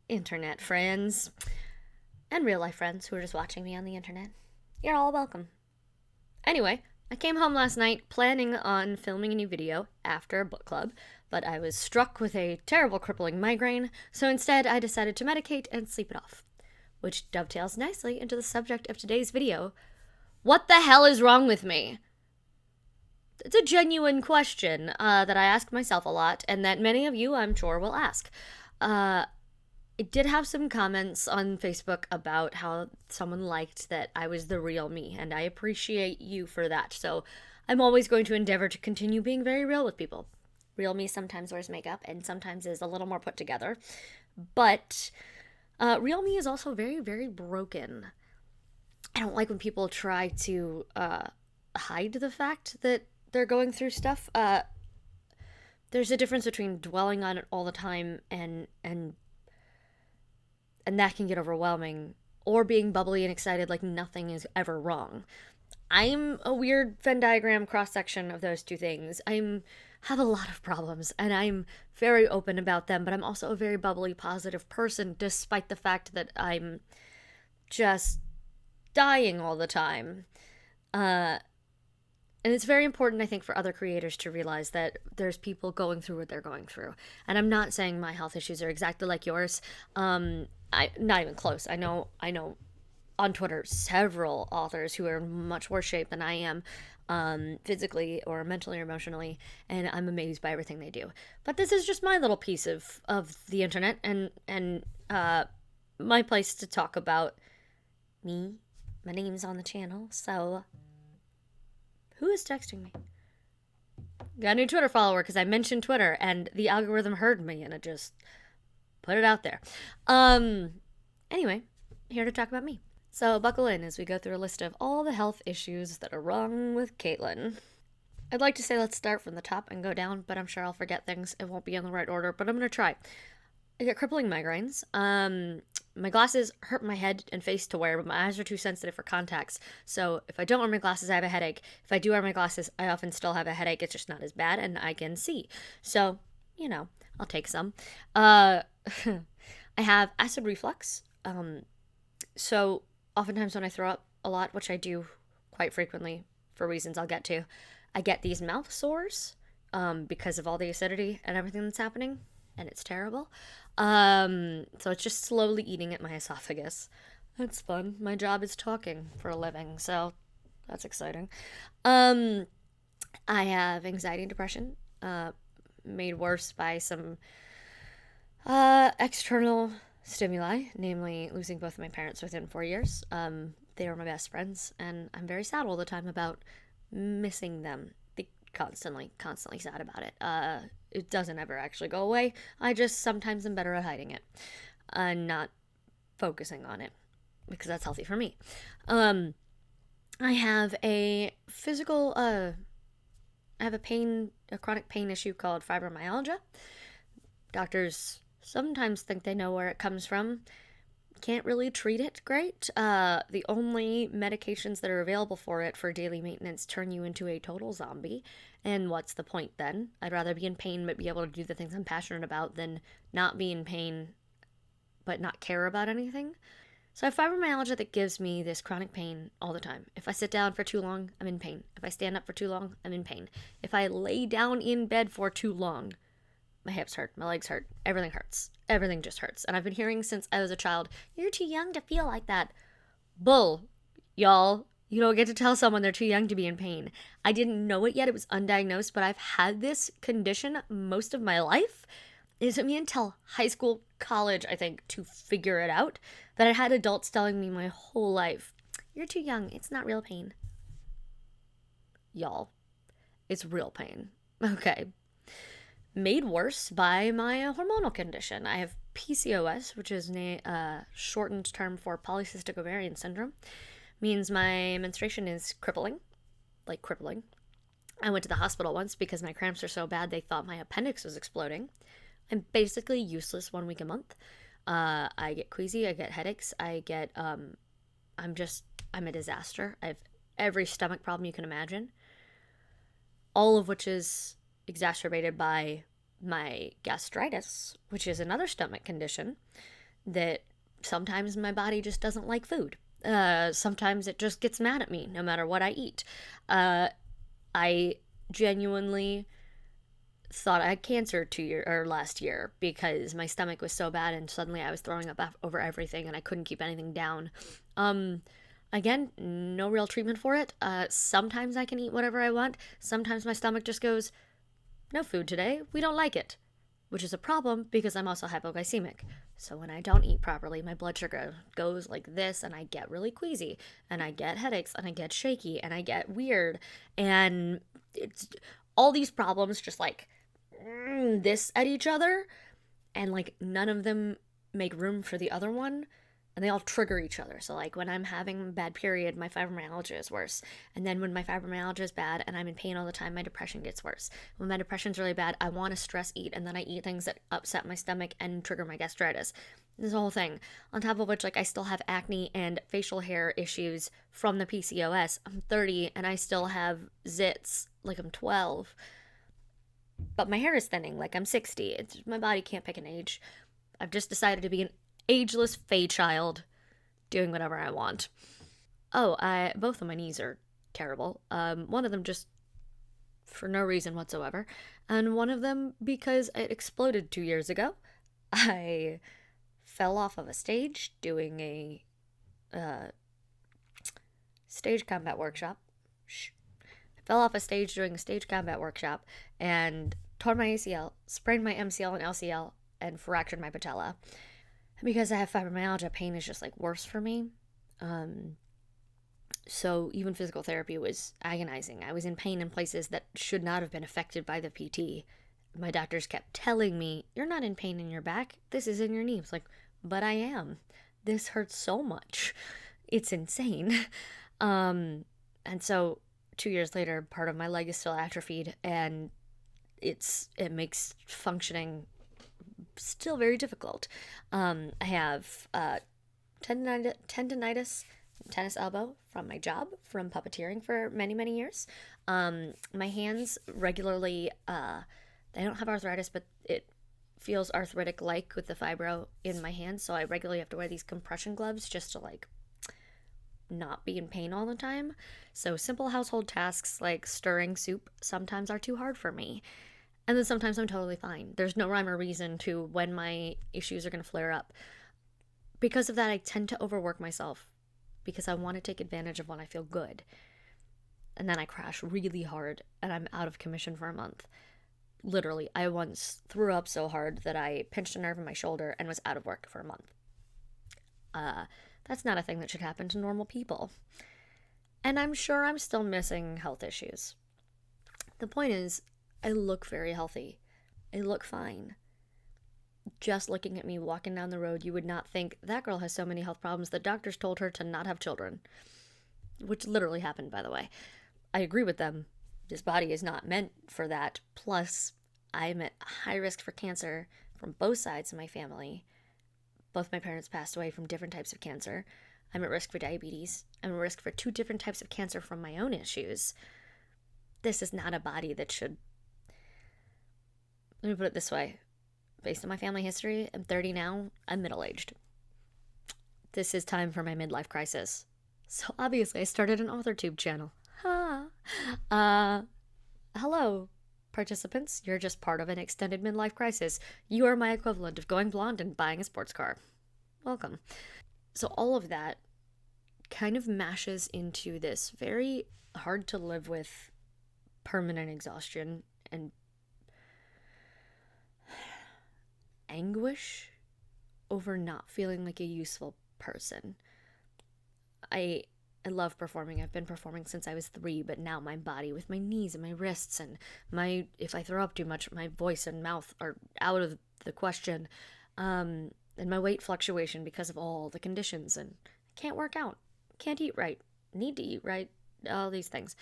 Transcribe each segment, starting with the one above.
internet friends and real life friends who are just watching me on the internet. You're all welcome. Anyway, I came home last night planning on filming a new video after a book club, but I was struck with a terrible crippling migraine, so instead I decided to medicate and sleep it off. Which dovetails nicely into the subject of today's video. What the hell is wrong with me? It's a genuine question that I ask myself a lot, and that many of you, I'm sure, will ask. I did have some comments on Facebook about how someone liked that I was the real me, and I appreciate you for that. So I'm always going to endeavor to continue being very real with people. Real me sometimes wears makeup and sometimes is a little more put together, but real me is also very, very broken. I don't like when people try to hide the fact that they're going through stuff. There's a difference between dwelling on it all the time and that can get overwhelming, or being bubbly and excited like nothing is ever wrong. I'm a weird Venn diagram cross section of those two things. I have a lot of problems and I'm very open about them, but I'm also a very bubbly, positive person, despite the fact that I'm just dying all the time. And it's very important, I think, for other creators to realize that there's people going through what they're going through. And I'm not saying my health issues are exactly like yours. Not even close. I know on Twitter several authors who are in much worse shape than I am, physically or mentally or emotionally, and I'm amazed by everything they do. But this is just my little piece of the internet and my place to talk about me. My name's on the channel, so who is texting me? Got a new Twitter follower because I mentioned Twitter and the algorithm heard me and it just put it out there. Anyway, here to talk about me. So buckle in as we go through a list of all the health issues that are wrong with Caitlin. I'd like to say let's start from the top and go down, but I'm sure I'll forget things. It won't be in the right order, but I'm going to try. I get crippling migraines. My glasses hurt my head and face to wear, but my eyes are too sensitive for contacts. So if I don't wear my glasses, I have a headache. If I do wear my glasses, I often still have a headache. It's just not as bad, and I can see. So, I'll take some. I have acid reflux. So oftentimes when I throw up a lot, which I do quite frequently for reasons I'll get to, I get these mouth sores because of all the acidity and everything that's happening, and it's terrible. So it's just slowly eating at my esophagus. That's fun. My job is talking for a living, so that's exciting. I have anxiety and depression, made worse by some external stimuli, namely losing both of my parents within 4 years. They were my best friends, and I'm very sad all the time about missing them. Constantly sad about it. It doesn't ever actually go away. I just sometimes am better at hiding it and not focusing on it because that's healthy for me. I have a physical, I have a chronic pain issue called fibromyalgia. Doctors sometimes think they know where it comes from. Can't really treat it great. The only medications that are available for it for daily maintenance turn you into a total zombie. And what's the point then? I'd rather be in pain but be able to do the things I'm passionate about than not be in pain but not care about anything. So I have fibromyalgia that gives me this chronic pain all the time. If I sit down for too long, I'm in pain. If I stand up for too long, I'm in pain. If I lay down in bed for too long, my hips hurt, my legs hurt, everything hurts. Everything just hurts. And I've been hearing since I was a child, you're too young to feel like that. Bull, y'all. You don't get to tell someone they're too young to be in pain. I didn't know it yet. It was undiagnosed, but I've had this condition most of my life. It took me until high school, college, I think, to figure it out. That I had adults telling me my whole life, you're too young. It's not real pain. Y'all, it's real pain. Okay. Made worse by my hormonal condition. I have PCOS, which is a shortened term for polycystic ovarian syndrome. Means my menstruation is crippling, like crippling. I went to the hospital once because my cramps are so bad they thought my appendix was exploding. I'm basically useless 1 week a month. I get queasy, I get headaches, I'm a disaster. I have every stomach problem you can imagine. All of which is exacerbated by my gastritis, which is another stomach condition that sometimes my body just doesn't like food. Sometimes it just gets mad at me no matter what I eat. I genuinely thought I had cancer 2 year or last year because my stomach was so bad and suddenly I was throwing up over everything and I couldn't keep anything down. Um, Again, no real treatment for it. Sometimes I can eat whatever I want. Sometimes my stomach just goes, no food today. We don't like it, which is a problem because I'm also hypoglycemic. So when I don't eat properly, my blood sugar goes like this and I get really queasy and I get headaches and I get shaky and I get weird and it's all these problems just like this at each other and like none of them make room for the other one and they all trigger each other. So like when I'm having a bad period, my fibromyalgia is worse. And then when my fibromyalgia is bad and I'm in pain all the time, my depression gets worse. When my depression's really bad, I want to stress eat and then I eat things that upset my stomach and trigger my gastritis. This whole thing. On top of which, like I still have acne and facial hair issues from the PCOS. I'm 30 and I still have zits like I'm 12. But my hair is thinning like I'm 60. My body can't pick an age. I've just decided to be an ageless fey child doing whatever I want. Oh, I both of my knees are terrible. One of them just for no reason whatsoever, and one of them because it exploded 2 years ago. I fell off of a stage doing a uh, stage combat workshop. Shh. I fell off a stage doing a stage combat workshop and tore my ACL, sprained my MCL and LCL, and fractured my patella. Because I have fibromyalgia, pain is just like worse for me. Um, so even physical therapy was agonizing. I was in pain in places that should not have been affected by the PT. My doctors kept telling me, "You're not in pain in your back. This is in your knee." It's like, but I am. This hurts so much. It's insane. And so 2 years later, part of my leg is still atrophied, and it makes functioning still very difficult. I have tendonitis, tennis elbow from my job, from puppeteering for many, many years. My hands regularly, they don't have arthritis, but it feels arthritic like with the fibro in my hands. So I regularly have to wear these compression gloves just to like not be in pain all the time. So simple household tasks like stirring soup sometimes are too hard for me. And then sometimes I'm totally fine. There's no rhyme or reason to when my issues are going to flare up. Because of that, I tend to overwork myself because I want to take advantage of when I feel good. And then I crash really hard and I'm out of commission for a month. Literally, I once threw up so hard that I pinched a nerve in my shoulder and was out of work for a month. That's not a thing that should happen to normal people. And I'm sure I'm still missing health issues. The point is, I look very healthy. I look fine. Just looking at me walking down the road, you would not think that girl has so many health problems that doctors told her to not have children. Which literally happened, by the way. I agree with them. This body is not meant for that. Plus, I'm at high risk for cancer from both sides of my family. Both my parents passed away from different types of cancer. I'm at risk for diabetes. I'm at risk for 2 different types of cancer from my own issues. This is not a body that should... Let me put it this way. Based on my family history, I'm 30 now. I'm middle-aged. This is time for my midlife crisis. So obviously I started an AuthorTube channel. Hello, participants. You're just part of an extended midlife crisis. You are my equivalent of going blonde and buying a sports car. Welcome. So all of that kind of mashes into this very hard to live with permanent exhaustion and anguish over not feeling like a useful person. I love performing. I've been performing since I was 3, but now my body with my knees and my wrists and if I throw up too much, my voice and mouth are out of the question. And my weight fluctuation because of all the conditions, and I can't work out, can't eat right, need to eat right, all these things.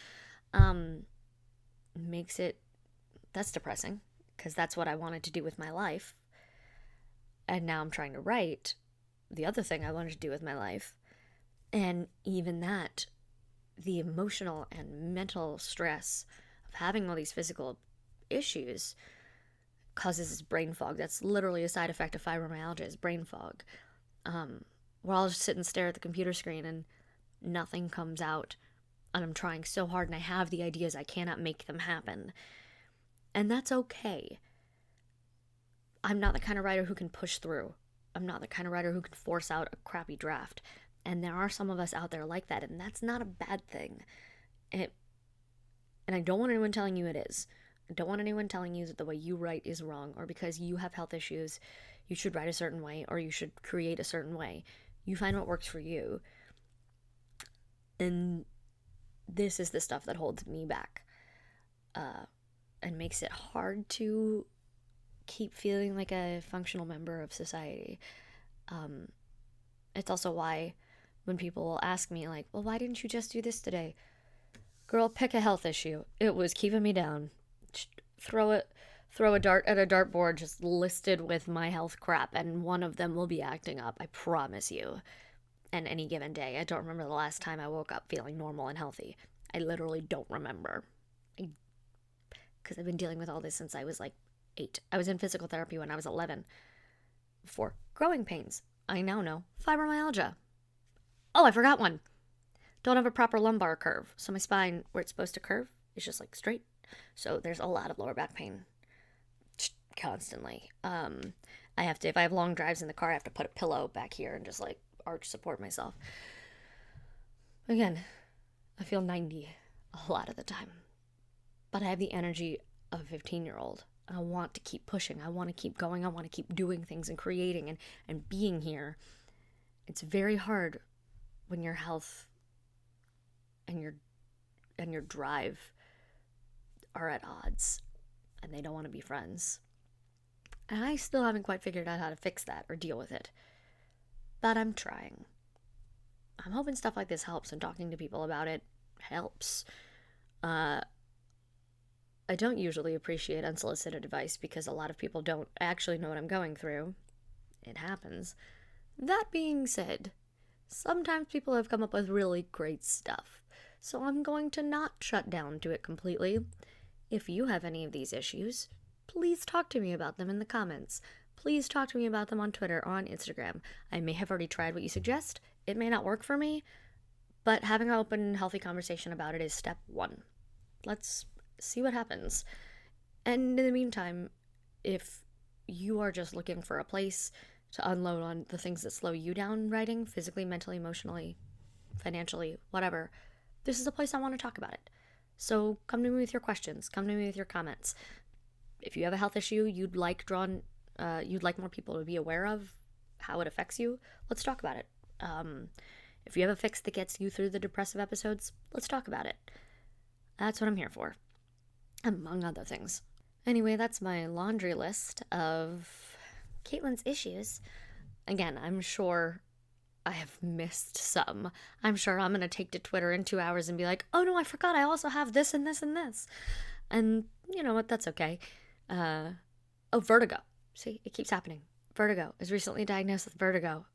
Makes it, that's depressing because that's what I wanted to do with my life. And now I'm trying to write the other thing I wanted to do with my life. And even that, the emotional and mental stress of having all these physical issues causes this brain fog. That's literally a side effect of fibromyalgia, is brain fog. where I'll just sit and stare at the computer screen and nothing comes out. And I'm trying so hard and I have the ideas, I cannot make them happen. And that's okay. I'm not the kind of writer who can push through. I'm not the kind of writer who can force out a crappy draft. And there are some of us out there like that, and that's not a bad thing. And I don't want anyone telling you it is. I don't want anyone telling you that the way you write is wrong, or because you have health issues, you should write a certain way, or you should create a certain way. You find what works for you. And this is the stuff that holds me back. And makes it hard to keep feeling like a functional member of society. It's also why when people will ask me, like, well, why didn't you just do this today? Girl, pick a health issue. It was keeping me down. Throw a dart at a dartboard just listed with my health crap, and one of them will be acting up, I promise you. And any given day, I don't remember the last time I woke up feeling normal and healthy. I literally don't remember. Because I've been dealing with all this since I was like 8. I was in physical therapy when I was 11 for growing pains. I now know fibromyalgia. Oh, I forgot one. Don't have a proper lumbar curve. So my spine, where it's supposed to curve, is just like straight. So there's a lot of lower back pain constantly. If I have long drives in the car, I have to put a pillow back here and just like arch support myself. Again, I feel 90 a lot of the time. But I have the energy of a 15-year-old. I want to keep pushing. I want to keep going. I want to keep doing things and creating and being here. It's very hard when your health and your drive are at odds and they don't want to be friends. And I still haven't quite figured out how to fix that or deal with it. But I'm trying. I'm hoping stuff like this helps, and talking to people about it helps. I don't usually appreciate unsolicited advice because a lot of people don't actually know what I'm going through. It happens. That being said, sometimes people have come up with really great stuff, so I'm going to not shut down to it completely. If you have any of these issues, please talk to me about them in the comments. Please talk to me about them on Twitter or on Instagram. I may have already tried what you suggest. It may not work for me, but having an open, healthy conversation about it is step 1. Let's see what happens. And in the meantime, if you are just looking for a place to unload on the things that slow you down writing, physically, mentally, emotionally, financially, whatever, this is a place I want to talk about it. So come to me with your questions. Come to me with your comments. If you have a health issue you'd like more people to be aware of how it affects you, let's talk about it. If you have a fix that gets you through the depressive episodes, let's talk about it. That's what I'm here for, among other things. Anyway, that's my laundry list of Caitlin's issues. Again, I'm sure I have missed some. I'm sure I'm going to take to Twitter in 2 hours and be like, oh no, I forgot I also have this and this and this. And you know what? That's okay. Vertigo. See, it keeps happening. Vertigo. I was recently diagnosed with vertigo,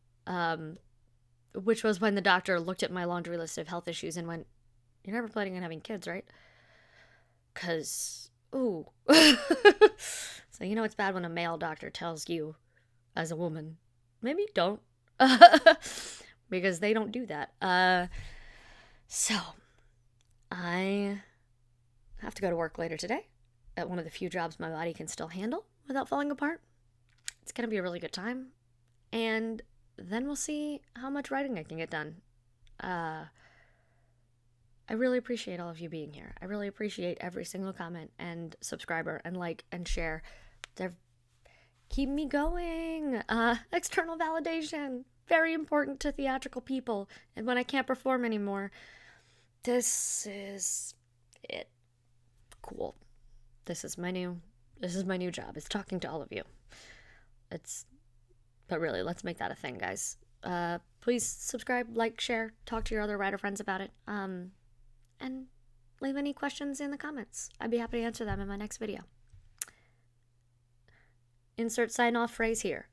which was when the doctor looked at my laundry list of health issues and went, you're never planning on having kids, right? Because, ooh. So you know it's bad when a male doctor tells you as a woman, maybe don't. Because they don't do that. So, I have to go to work later today at one of the few jobs my body can still handle without falling apart. It's going to be a really good time. And then we'll see how much writing I can get done. I really appreciate all of you being here. I really appreciate every single comment and subscriber and like and share. They're keep me going. External validation, very important to theatrical people. And when I can't perform anymore, this is it. Cool. This is my new job. It's talking to all of you. But really, let's make that a thing, guys. Please subscribe, like, share, talk to your other writer friends about it. And leave any questions in the comments. I'd be happy to answer them in my next video. Insert sign-off phrase here.